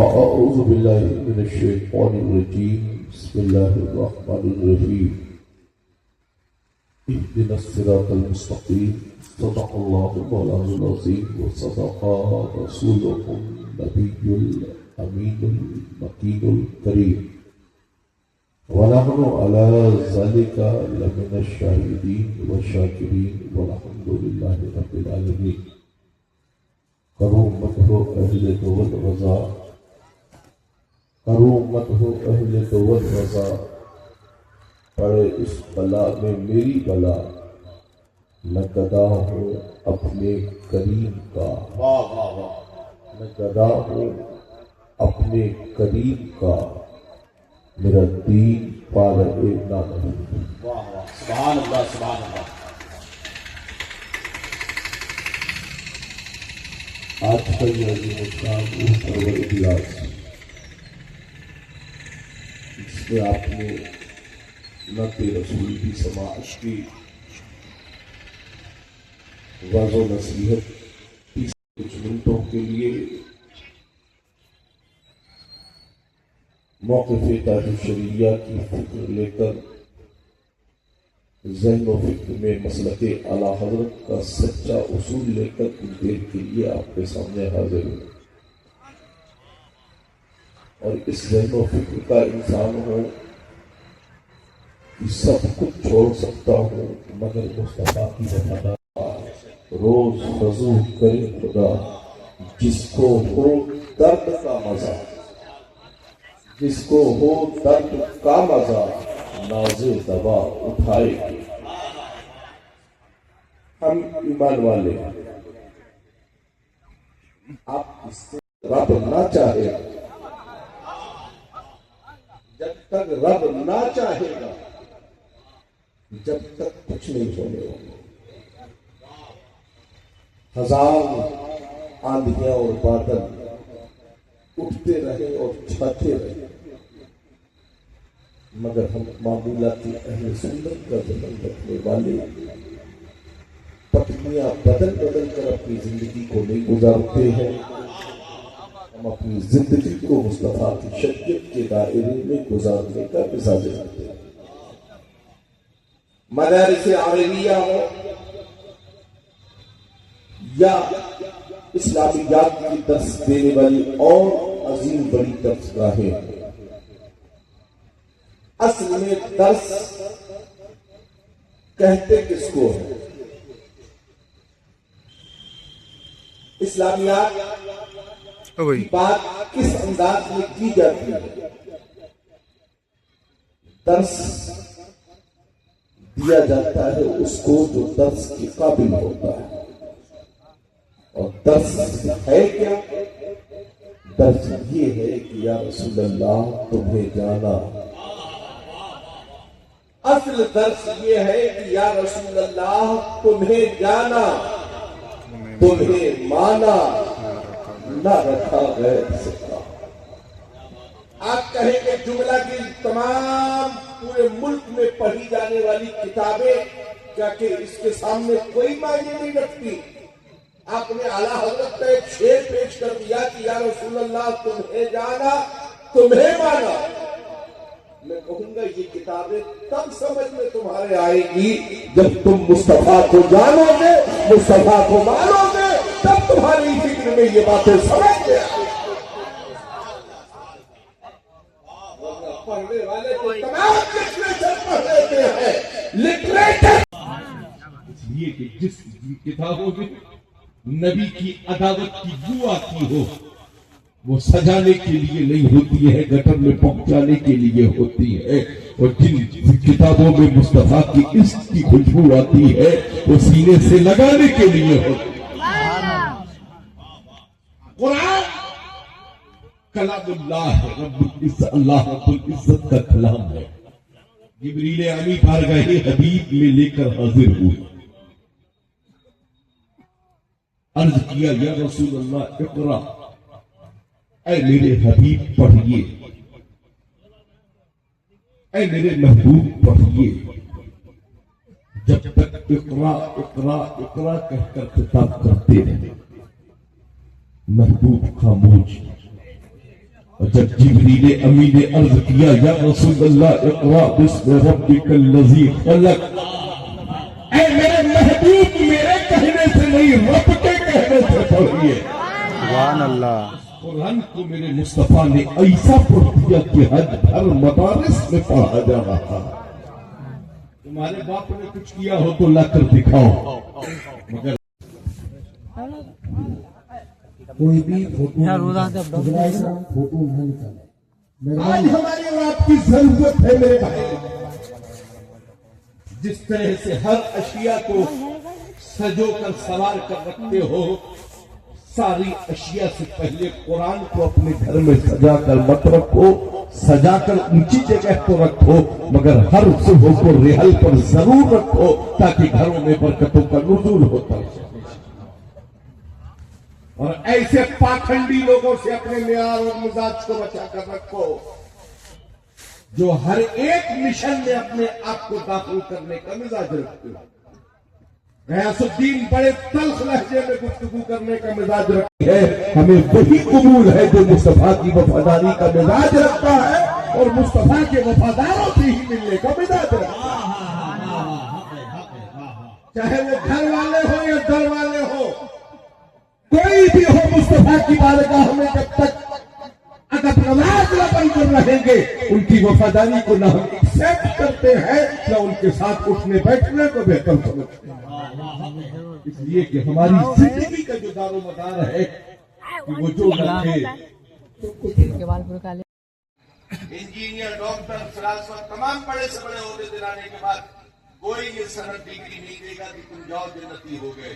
أعوذ بالله من الشيطان الرجيم بسم الله الرحمن الرحيم اهدنا الصراط المستقيم صدق الله مولانا العظيم وصدق رسوله النبي الأمين المكين الكريم ونحن على ذلك لمن الشاهدين والشاكرين والحمد لله رب العالمين. کرومت ہو اہل دول رضا، کرومت ہو اہل دول رضا، پڑے اس بلا میں میری بلا، میں گدا ہوں اپنے کریم کا، میں گدا ہوں اپنے کریم کا، میرا دین پارے نہ نہیں. سبحان اللہ سبحان اللہ. آج کا یہ عظیم الشان سرور اجلاس، اس میں آپ نے نعت رسول کی سماعت کی، واضح و نصیحت کی. کچھ منٹوں کے لیے موقف تاریخ شریعہ کی فکر لے کر ذہن و فکر میں مسلک اعلیٰ حضرت کا سچا اصول لے کر کچھ دیر کے لیے آپ کے سامنے حاضر ہوں. اور اس ذہن و فکر کا انسان ہوں کہ سب کچھ چھوڑ سکتا ہوں مگر مصطفیٰ کی وفاداری. روز رضو کرے خدا جس کو ہو درد کا مزہ، جس کو ہو درد کا مزہ، ناز دوا اٹھائے گی. ہم ایمان والے ہیں. آپ اس سے رب نہ چاہے، جب تک رب نہ چاہے گا جب تک کچھ نہیں ہونے والا. ہزار آندھیاں اور بادل اٹھتے رہے اور چھاتے رہے مگر ہم معمولاتی اہل سنت کا جنم رکھنے والے پتنیاں بدل بدل کر اپنی زندگی کو نہیں گزارتے ہیں. ہم اپنی زندگی کو مصطفیٰ کی شریعت کے دائرے میں گزارنے کا مزاج رکھتے ہیں. مدارس عربیہ ہو یا اسلامیات کی درس دینے والی اور عظیم بڑی درس گاہیں، اصل میں درس کہتے کس کو ہے؟ اسلامیات کی بات کس انداز میں کی جاتی ہے؟ درس دیا جاتا ہے اس کو جو درس کے قابل ہوتا ہے. اور درس ہے کیا؟ درس یہ ہے کہ یا رسول اللہ تمہیں جانا. اصل درس یہ ہے کہ یا رسول اللہ تمہیں جانا، تمہیں مانا، نہ رکھا غیر سے. آپ کہیں کہ جملہ کی تمام پورے ملک میں پڑھی جانے والی کتابیں کیا کہ اس کے سامنے کوئی معنی نہیں رکھتی؟ آپ نے اعلیٰ حضرت کا ایک شعر پیش کر دیا کہ یا رسول اللہ تمہیں جانا، تمہیں مانا. میں کہوں گا یہ کتابیں تب سمجھ میں تمہارے آئے گی جب تم مصطفیٰ کو جانو گے، مصطفیٰ کو مانو گے، تب تمہاری فکر میں یہ باتیں سمجھ میں آئیں. پڑھنے والے تو تمام لٹریچر پڑھ لیتے ہیں. لٹریچر اس لیے کہ جس کتابوں میں نبی کی عداوت کی بو آتی ہو وہ سجانے کے لیے نہیں ہوتی ہے، گٹر میں پہنچانے کے لیے ہوتی ہے. اور جن کتابوں میں مصطفیٰ کی عشق کی خوشبو آتی ہے وہ سینے سے لگانے کے لیے ہوتی ہے. قرآن کلام اللہ ہے، رب العزت، اللہ رب العزت کا کلام ہے. جبریل امی بارگاہ حبیب میں لے کر حاضر ہوئے، عرض کیا یا رسول اللہ اقرا، اے میرے حبیب پڑھیے، اے میرے محبوب پڑھیے. جب تک اقرا اقرا اقرا کہہ کر خطاب کرتے رہے محبوب خاموش. اور جب جبریل امی نے عرض کیا یا رسول اللہ اقرا بسم ربک الذی خلق، اے میرے محبوب میرے کہنے سے نہیں رب کے کہنے سے پڑھیے. سبحان اللہ. قرآن کو میرے مصطفیٰ نے ایسا پڑھ دیا کہ حج ہر مدارس میں پڑھا جا رہا. تمہارے باپ نے کچھ کیا ہو تو لا کر دکھاؤ، مگر کوئی بھی فوٹو فوٹو نہ نکالے. آج ہماری اور آپ کی ضرورت ہے میرے بھائی. جس طرح سے ہر اشیاء کو سجو کر سوار کر رکھتے ہو، ساری اشیاء سے پہلے قرآن کو اپنے گھر میں سجا کر مت رکھو، سجا کر اونچی جگہ تو رکھو، مگر ہر صبح کو ریحل پر ضرور رکھو تاکہ گھروں میں برکتوں کا نزول ہوتا ہے. اور ایسے پاکھنڈی لوگوں سے اپنے معیار اور مزاج کو بچا کر رکھو جو ہر ایک مشن میں اپنے آپ کو داخل کرنے کا مزاج رکھتے ہو. غیاث الدین بڑے تلخ لہجے میں گفتگو کرنے کا مزاج رکھتی ہے. ہمیں وہی قبول ہے جو مصطفیٰ کی وفاداری کا مزاج رکھتا ہے اور مصطفیٰ کے وفاداروں سے ہی ملنے کا مزاج رکھتا ہے. چاہے وہ گھر والے ہو یا در والے ہو، کوئی بھی ہو، مصطفیٰ کی بارگاہ میں جب تک ادب نواز نہ بن کر رہیں گے ان کی وفاداری کو نہ ہم ایکسپٹ کرتے ہیں نہ ان کے ساتھ اٹھنے بیٹھنے کو بہتر سمجھتے ہیں. اس لیے کہ ہماری زندگی کا جو دار و مدار ہے کہ وہ جو رکھے انجینئر، ڈاکٹر، فلاسفر، تمام بڑے سے بڑے عہدے دلانے کے بعد کوئی یہ سند ڈگری نہیں دے گا کہ تم جاؤ جنتی ہو گئے.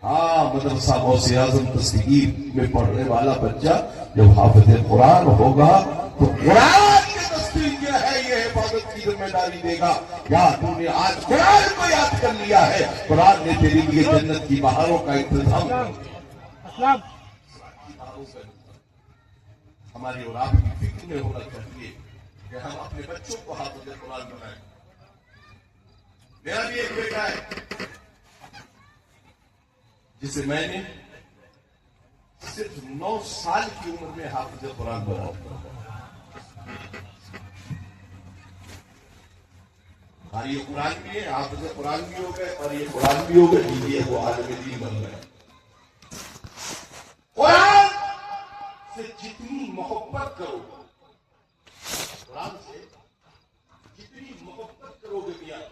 ہاں، مدرسہ غوث اعظم دستگیر میں پڑھنے والا بچہ جب حافظ قرآن ہوگا تو قرآن کی تصدیق کیا ہے یہ حفاظت کی ذمہ داری دے گا. یا تم نے آج قرآن کو یاد کر لیا ہے، قرآن نے تیرے لیے جنت کی بہاروں کا انتظام کیا. ہماری اور آپ کی فکر میں ہونا چاہیے کہ ہم اپنے بچوں کو حافظ قرآن بنائیں. میرا بھی ایک بیٹا ہے جسے میں نے صرف 9 سال کی عمر میں حافظ قرآن بنا. اور یہ قرآن بھی ہے، حافظ قرآن بھی ہو گئے اور یہ قرآن بھی ہو گئے، یہ وہ عالم دین بن گئے. قرآن سے جتنی محبت کرو، قرآن سے جتنی محبت کرو گے میاں،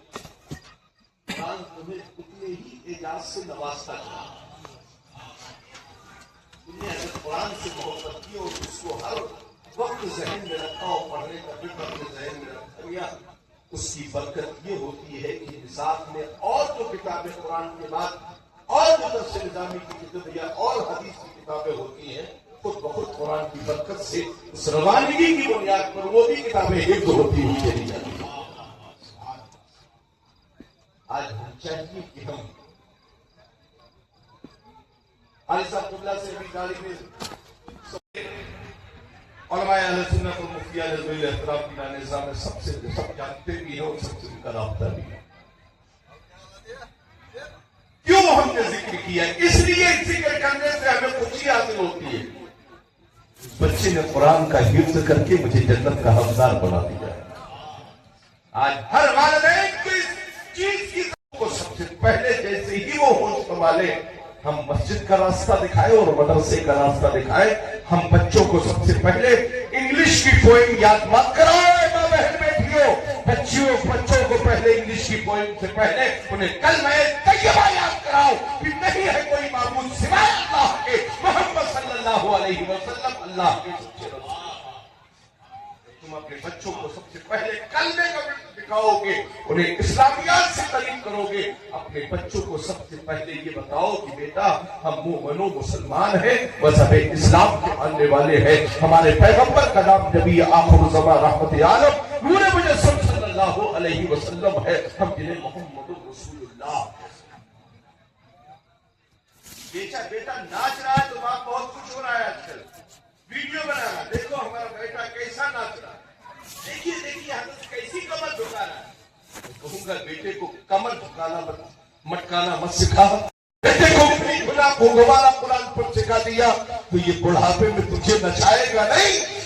قرآن تمہیں اتنے ہی اعجاز سے نوازتا ہے. تم نے اگر قرآن سے محبت کی اور اس کو ہر وقت ذہن میں رکھا اور پڑھنے کا بھی اپنے ذہن میں رکھ لیا، اس کی برکت یہ ہوتی ہے کہ نصاب میں اور جو کتابیں قرآن کے بعد اور جو درس نظامی کی کتاب یا اور حدیث کی کتابیں ہوتی ہیں، خود بخود قرآن کی برکت سے اس روانگی کی بنیاد پر وہ بھی کتابیں حفظ ہوتی ہوئی چلی جاتی ہیں. آج ہم چاہیے کہ ہم علی صاحب قبلہ سے بھی طالب علماء اہل سنت اور مفتیان ذوی احترام کی نظام میں سب جانتے بھی ہیں اور سب سے ان کا رابطہ بھی ہے. کیوں ہم نے ذکر کیا؟ اس لیے ذکر کرنے سے ہمیں خوشی حاصل ہوتی ہے. بچے نے قرآن کا حفظ کر کے مجھے جنت کا حقدار بنا دیا. آج ہر والدین کو اس چیز کی کو سب سے پہلے جیسے ہی وہ ہوش سنبھالے، ہم مسجد کا راستہ دکھائے اور مدرسے کا راستہ دکھائے. ہم بچوں کو سب سے پہلے انگلش کی پوئم یاد مت کرائے. ماں بہن بیٹھیوں، بچوں کو پہلے انگلش کی پوئم سے پہلے انہیں کلمہ طیبہ یاد کراؤ کہ نہیں ہے کوئی معبود سوائے اللہ کے، محمد صلی اللہ علیہ وسلم اللہ کے سچے رسول. تم اپنے بچوں کو سب سے پہلے کلمے کا دکھاؤ گے، انہیں اسلامیات سے قریب کرو گے. اپنے بچوں کو سب سے پہلے یہ بتاؤ کہ بیٹا ہم مومنو مسلمان ہیں، مذہب اسلام کے ماننے والے ہیں. ہمارے پیغمبر کا نام نبی آخر الزمان رحمت عالم نور مجسم صلی اللہ علیہ وسلم ہے. ہم جنہیں محمد رسول اللہ. بیٹا ناچ رہا ہے تو ماں بہت کچھ ہو رہا ہے. آج کل ویڈیو بنا رہا ہے، دیکھو ہمارا بیٹا کیسا ناچ رہا ہے، دیکھیے حضرت کیسی کمر جھکا رہا ہے. کہوں گا بیٹے کو کمر جھکانا مٹکانا مت سکھا. بیٹے کو گھمانا قرآن پر سکھا دیا تو یہ بڑھاپے میں تجھے نچائے گا نہیں.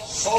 100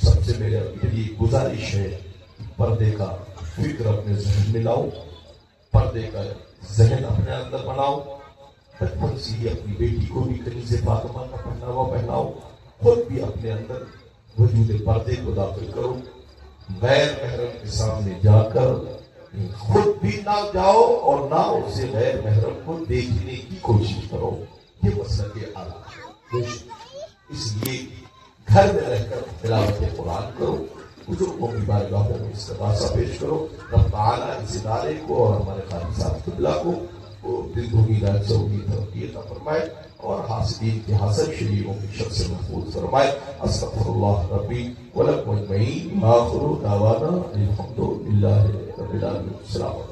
سب سے میری گزارش ہے پردے کا فکر اپنے ذہن میں لاؤ، پردے کا ذہن اپنے اندر بناؤ، بچپن سے ہی اپنی بیٹی کو بھی کنیز فاطمہ کا پہناوا پہناؤ، خود بھی اپنے اندر وجود پردے کو داخل کرو، غیر محرم کے سامنے جا کر خود بھی نہ جاؤ اور نہ اسے غیر محرم کو دیکھنے کی کوشش کرو۔ یہ مسلک اعلیٰ ہے، اس لیے گھر میں رہ کر تلاوت قرآن کرو، بزرگوں کی بارگاہوں میں استغاثہ پیش کرو۔ رب تعالیٰ اس ادارے کو اور ہمارے خالد صاحب قبلہ کو دل دھومی سعودی ترقی عطا فرمائے اور حاسدین کے حسد شریروں کی شر سے محفوظ فرمائے۔ استغفر اللہ ربی ولکم اجمعین، آخر دعوانا الحمد للہ رب العالمین۔ السلام علیکم۔